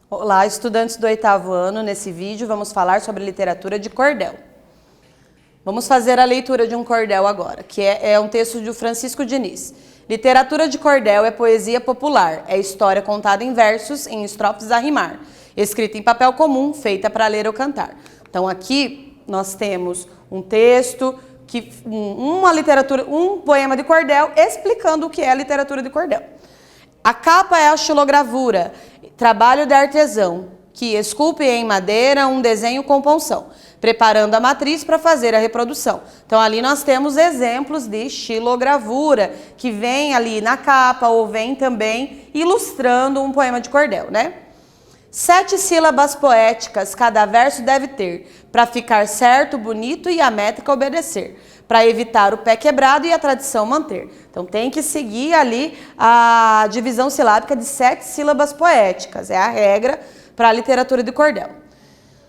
Olá, estudantes do 8º ano. Nesse vídeo vamos falar sobre literatura de cordel. Vamos fazer a leitura de um cordel agora, que é um texto de Francisco Diniz. Literatura de cordel é poesia popular, é história contada em versos, em estrofes a rimar, escrita em papel comum, feita para ler ou cantar. Então aqui nós temos um texto, um poema de cordel explicando o que é a literatura de cordel. A capa é a xilogravura, trabalho de artesão, que esculpe em madeira um desenho com punção, preparando a matriz para fazer a reprodução. Então ali nós temos exemplos de xilogravura, que vem ali na capa ou vem também ilustrando um poema de cordel, né? 7 sílabas poéticas cada verso deve ter, para ficar certo, bonito e a métrica obedecer, para evitar o pé quebrado e a tradição manter. Então tem que seguir ali a divisão silábica de 7 sílabas poéticas, é a regra para a literatura de cordel.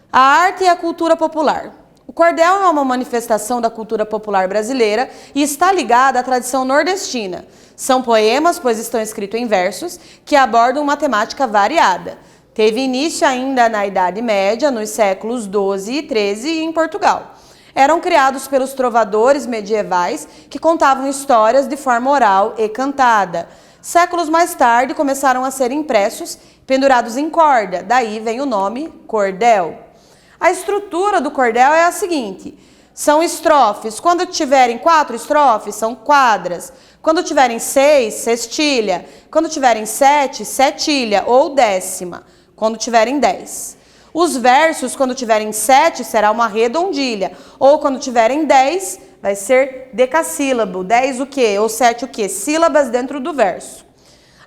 A arte e a cultura popular. O cordel é uma manifestação da cultura popular brasileira e está ligada à tradição nordestina. São poemas, pois estão escritos em versos, que abordam uma temática variada. Teve início ainda na Idade Média, nos séculos XII e XIII em Portugal. Eram criados pelos trovadores medievais que contavam histórias de forma oral e cantada. Séculos mais tarde começaram a ser impressos, pendurados em corda, daí vem o nome cordel. A estrutura do cordel é a seguinte: são estrofes. Quando tiverem 4 estrofes, são quadras. Quando tiverem 6, sextilha. Quando tiverem 7, setilha ou décima. Quando tiverem 10. Os versos, quando tiverem 7, será uma redondilha. Ou quando tiverem 10, vai ser decassílabo. 10 o quê? Ou 7 o quê? Sílabas dentro do verso.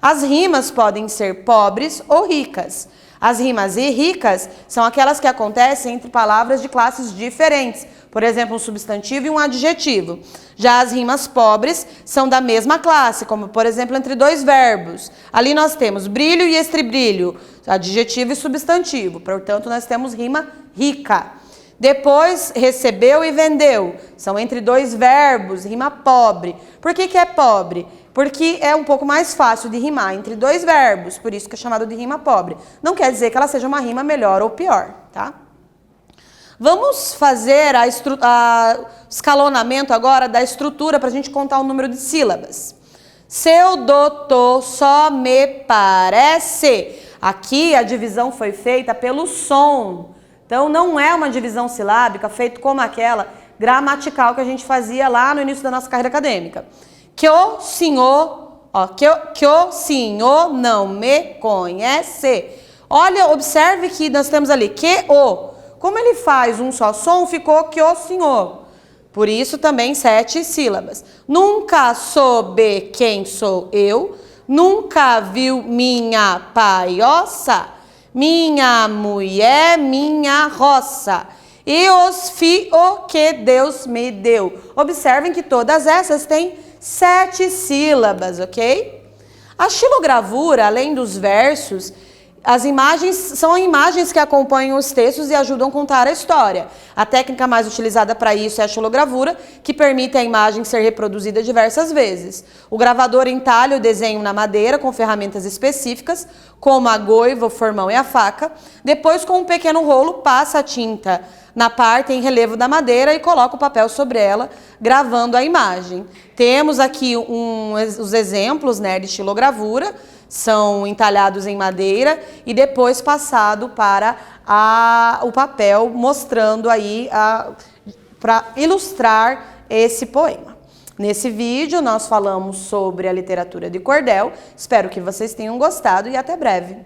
As rimas podem ser pobres ou ricas. As rimas ricas são aquelas que acontecem entre palavras de classes diferentes. Por exemplo, um substantivo e um adjetivo. Já as rimas pobres são da mesma classe, como por exemplo entre 2 verbos. Ali nós temos brilho e estribrilho, adjetivo e substantivo. Portanto, nós temos rima rica. Depois, recebeu e vendeu. São entre 2 verbos, rima pobre. Por que é pobre? Porque é um pouco mais fácil de rimar entre 2 verbos, por isso que é chamado de rima pobre. Não quer dizer que ela seja uma rima melhor ou pior, tá? Vamos fazer o escalonamento agora da estrutura para a gente contar o número de sílabas. Seu doutor só me parece. Aqui a divisão foi feita pelo som. Então não é uma divisão silábica feita como aquela gramatical que a gente fazia lá no início da nossa carreira acadêmica. Que o senhor não me conhece. Olha, observe que nós temos ali que o. Como ele faz um só som, ficou que o senhor. Por isso também 7 sílabas. Nunca soube quem sou eu, nunca viu minha paioça, minha mulher, minha roça, e os fios que Deus me deu. Observem que todas essas têm 7 sílabas, ok? A xilogravura, além dos versos, as imagens são imagens que acompanham os textos e ajudam a contar a história. A técnica mais utilizada para isso é a xilogravura, que permite a imagem ser reproduzida diversas vezes. O gravador entalha o desenho na madeira com ferramentas específicas, como a goiva, o formão e a faca. Depois, com um pequeno rolo, passa a tinta na parte em relevo da madeira e coloca o papel sobre ela, gravando a imagem. Temos aqui os exemplos, né, de xilogravura. São entalhados em madeira e depois passado para o papel, mostrando aí para ilustrar esse poema. Nesse vídeo nós falamos sobre a literatura de cordel. Espero que vocês tenham gostado e até breve.